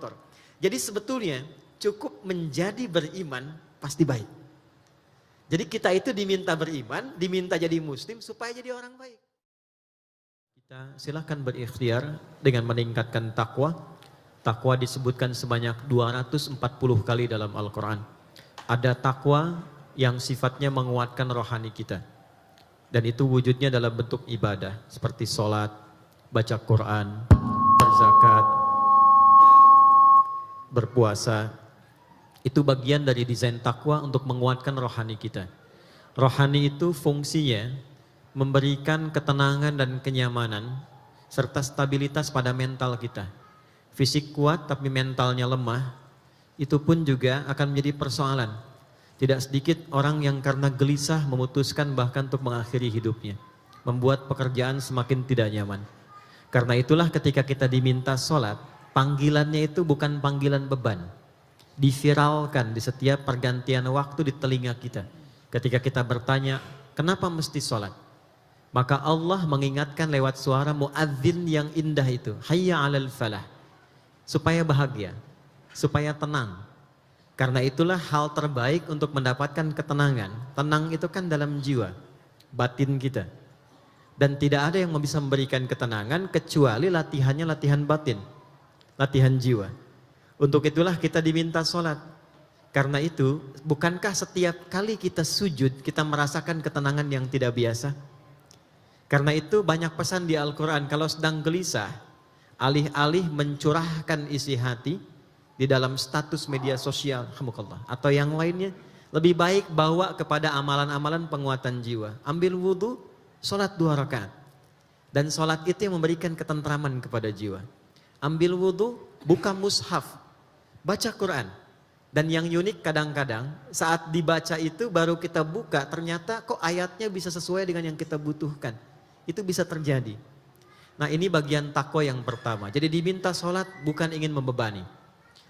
motor. Jadi sebetulnya cukup menjadi beriman pasti baik. Jadi kita itu diminta beriman, diminta jadi muslim supaya jadi orang baik. Kita silahkan berikhtiar dengan meningkatkan takwa. Takwa disebutkan sebanyak 240 kali dalam Al-Quran. Ada takwa yang sifatnya menguatkan rohani kita. Dan itu wujudnya dalam bentuk ibadah. Seperti sholat, baca Quran, berzakat, berpuasa. Itu bagian dari desain takwa untuk menguatkan rohani kita. Rohani itu fungsinya memberikan ketenangan dan kenyamanan serta stabilitas pada mental kita. Fisik kuat tapi mentalnya lemah, itu pun juga akan menjadi persoalan. Tidak sedikit orang yang karena gelisah memutuskan bahkan untuk mengakhiri hidupnya, membuat pekerjaan semakin tidak nyaman. Karena itulah ketika kita diminta sholat, panggilannya itu bukan panggilan beban. Diviralkan di setiap pergantian waktu di telinga kita. Ketika kita bertanya, kenapa mesti sholat? Maka Allah mengingatkan lewat suara muadzin yang indah itu, hayya 'alal falah. Supaya bahagia, supaya tenang. Karena itulah hal terbaik untuk mendapatkan ketenangan. Tenang itu kan dalam jiwa, batin kita. Dan tidak ada yang bisa memberikan ketenangan kecuali latihannya latihan batin, latihan jiwa. Untuk itulah kita diminta sholat. Karena itu, bukankah setiap kali kita sujud, kita merasakan ketenangan yang tidak biasa? Karena itu banyak pesan di Al-Quran, kalau sedang gelisah, alih-alih mencurahkan isi hati di dalam status media sosial, atau yang lainnya, lebih baik bawa kepada amalan-amalan penguatan jiwa. Ambil wudhu, sholat 2 rakaat. Dan sholat itu yang memberikan ketentraman kepada jiwa. Ambil wudhu, buka mushaf, baca Quran. Dan yang unik kadang-kadang saat dibaca itu baru kita buka, ternyata kok ayatnya bisa sesuai dengan yang kita butuhkan. Itu bisa terjadi. Nah ini bagian takwa yang pertama. Jadi diminta sholat bukan ingin membebani.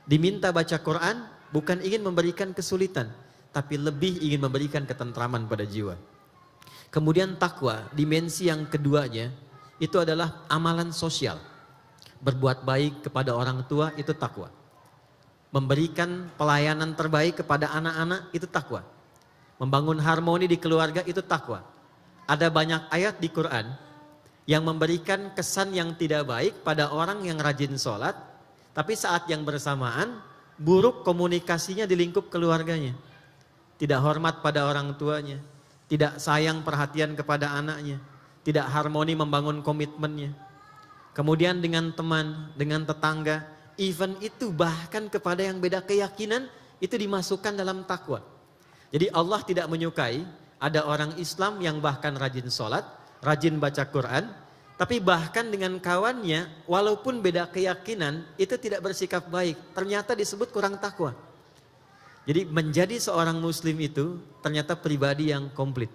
Diminta baca Quran bukan ingin memberikan kesulitan. Tapi lebih ingin memberikan ketentraman pada jiwa. Kemudian takwa, dimensi yang keduanya itu adalah amalan sosial. Berbuat baik kepada orang tua itu takwa. Memberikan pelayanan terbaik kepada anak-anak itu takwa. Membangun harmoni di keluarga itu takwa. Ada banyak ayat di Quran yang memberikan kesan yang tidak baik pada orang yang rajin sholat, tapi saat yang bersamaan buruk komunikasinya di lingkup keluarganya. Tidak hormat pada orang tuanya, tidak sayang perhatian kepada anaknya, tidak harmoni membangun komitmennya. Kemudian dengan teman, dengan tetangga, even itu bahkan kepada yang beda keyakinan, itu dimasukkan dalam takwa. Jadi Allah tidak menyukai ada orang Islam yang bahkan rajin sholat, rajin baca Quran, tapi bahkan dengan kawannya, walaupun beda keyakinan, itu tidak bersikap baik. Ternyata disebut kurang takwa. Jadi menjadi seorang muslim itu ternyata pribadi yang komplit.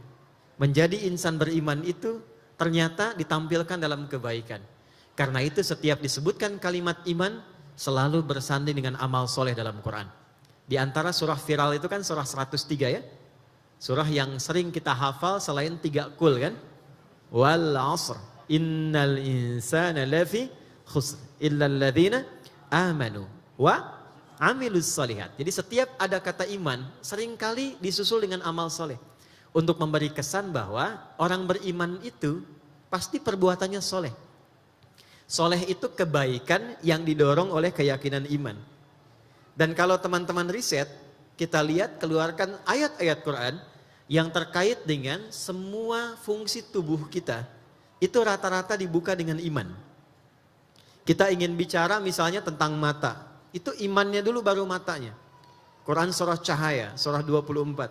Menjadi insan beriman itu ternyata ditampilkan dalam kebaikan. Karena itu setiap disebutkan kalimat iman, selalu bersanding dengan amal soleh dalam Quran. Di antara surah viral itu kan surah 103 ya. Surah yang sering kita hafal selain 3 kul kan. Wal 'asr. Innal insana lafi khusr illal ladzina amanu wa amilus shalihat. Jadi setiap ada kata iman seringkali disusul dengan amal soleh. Untuk memberi kesan bahwa orang beriman itu pasti perbuatannya soleh. Soleh itu kebaikan yang didorong oleh keyakinan iman. Dan kalau teman-teman riset, kita lihat keluarkan ayat-ayat Quran yang terkait dengan semua fungsi tubuh kita. Itu rata-rata dibuka dengan iman. Kita ingin bicara misalnya tentang mata. Itu imannya dulu baru matanya. Quran surah Cahaya, surah 24.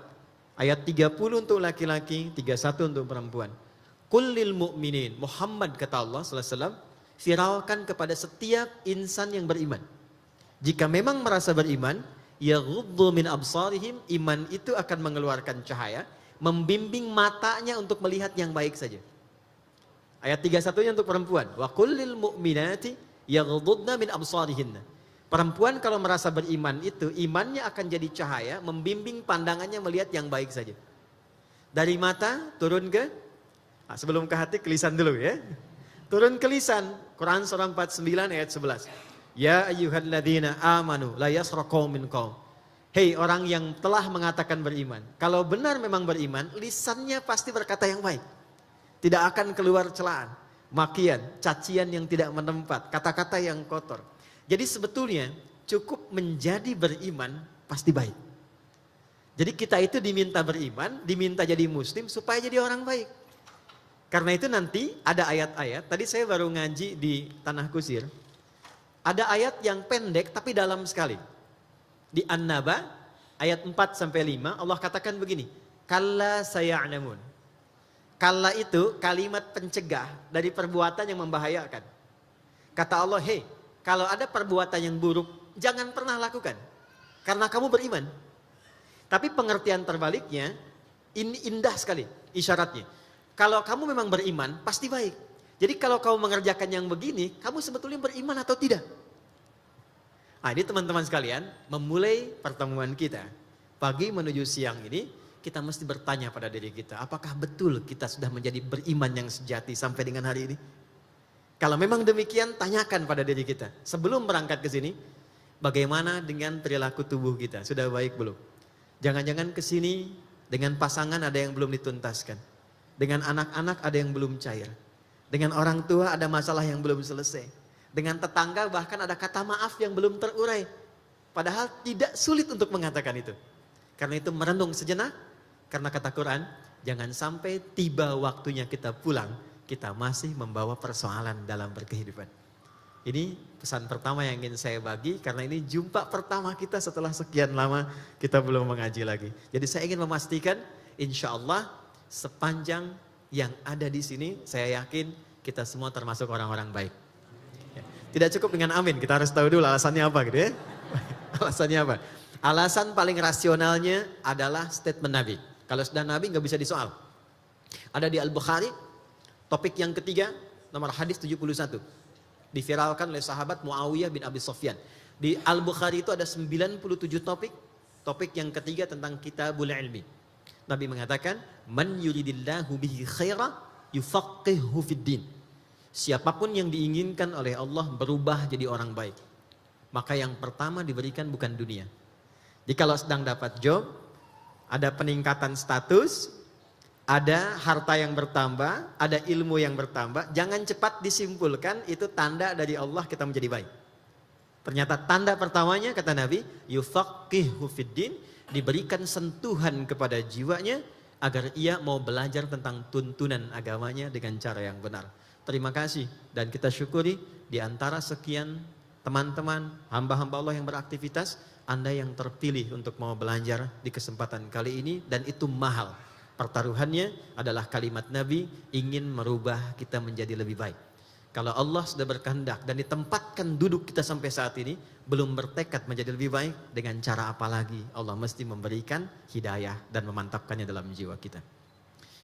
Ayat 30 untuk laki-laki, 31 untuk perempuan. Kullil mu'minin, Muhammad kata Allah SAW, viralkan kepada setiap insan yang beriman. Jika memang merasa beriman, yaghuddu min absarihim, iman itu akan mengeluarkan cahaya, membimbing matanya untuk melihat yang baik saja. Ayat 31-nya untuk perempuan. Wa kullil mu'minati yaghuddna min absarihinna. Perempuan kalau merasa beriman itu, imannya akan jadi cahaya, membimbing pandangannya melihat yang baik saja. Dari mata turun ke, sebelum ke hati ke lisan dulu ya. Turun ke lisan, Quran surah 49 ayat 11. Ya ayyuhalladzina amanu la yasra qaumin qaum. Hei orang yang telah mengatakan beriman. Kalau benar memang beriman, lisannya pasti berkata yang baik. Tidak akan keluar celaan, makian, cacian yang tidak menempat, kata-kata yang kotor. Jadi sebetulnya cukup menjadi beriman pasti baik. Jadi kita itu diminta beriman, diminta jadi muslim supaya jadi orang baik. Karena itu nanti ada ayat-ayat, tadi saya baru ngaji di Tanah Kusir. Ada ayat yang pendek tapi dalam sekali. Di An-Naba ayat 4-5 Allah katakan begini. Kalla saya'lamun. Kalla itu kalimat pencegah dari perbuatan yang membahayakan. Kata Allah, hei kalau ada perbuatan yang buruk jangan pernah lakukan. Karena kamu beriman. Tapi pengertian terbaliknya, ini indah sekali isyaratnya. Kalau kamu memang beriman, pasti baik. Jadi kalau kamu mengerjakan yang begini, kamu sebetulnya beriman atau tidak? Nah ini teman-teman sekalian, memulai pertemuan kita, pagi menuju siang ini, kita mesti bertanya pada diri kita, apakah betul kita sudah menjadi beriman yang sejati sampai dengan hari ini? Kalau memang demikian, tanyakan pada diri kita. Sebelum berangkat ke sini, bagaimana dengan perilaku tubuh kita? Sudah baik belum? Jangan-jangan ke sini dengan pasangan ada yang belum dituntaskan. Dengan anak-anak ada yang belum cair. Dengan orang tua ada masalah yang belum selesai. Dengan tetangga bahkan ada kata maaf yang belum terurai. Padahal tidak sulit untuk mengatakan itu. Karena itu merenung sejenak. Karena kata Quran, jangan sampai tiba waktunya kita pulang, kita masih membawa persoalan dalam berkehidupan. Ini pesan pertama yang ingin saya bagi karena ini jumpa pertama kita setelah sekian lama kita belum mengaji lagi. Jadi saya ingin memastikan insya Allah sepanjang yang ada di sini saya yakin kita semua termasuk orang-orang baik. Tidak cukup dengan amin, kita harus tahu dulu alasannya apa gitu ya. Alasannya apa? Alasan paling rasionalnya adalah statement Nabi. Kalau sudah Nabi nggak bisa disoal. Ada di Al-Bukhari, topik yang ketiga, nomor hadis 71. Diviralkan oleh sahabat Muawiyah bin Abi Sufyan. Di Al-Bukhari itu ada 97 topik. Topik yang ketiga tentang kitabul ilmi. Nabi mengatakan, man yuridillahu bihi khaira yufaqihu fid din. Siapapun yang diinginkan oleh Allah berubah jadi orang baik. Maka yang pertama diberikan bukan dunia. Jadi kalau sedang dapat job, ada peningkatan status, ada harta yang bertambah, ada ilmu yang bertambah. Jangan cepat disimpulkan itu tanda dari Allah kita menjadi baik. Ternyata tanda pertamanya kata Nabi, yufaqihu fiddin, diberikan sentuhan kepada jiwanya agar ia mau belajar tentang tuntunan agamanya dengan cara yang benar. Terima kasih dan kita syukuri di antara sekian teman-teman hamba-hamba Allah yang beraktivitas, Anda yang terpilih untuk mau belajar di kesempatan kali ini dan itu mahal. Pertaruhannya adalah kalimat Nabi ingin merubah kita menjadi lebih baik. Kalau Allah sudah berkehendak dan ditempatkan duduk kita sampai saat ini belum bertekad menjadi lebih baik, dengan cara apa lagi Allah mesti memberikan hidayah dan memantapkannya dalam jiwa kita.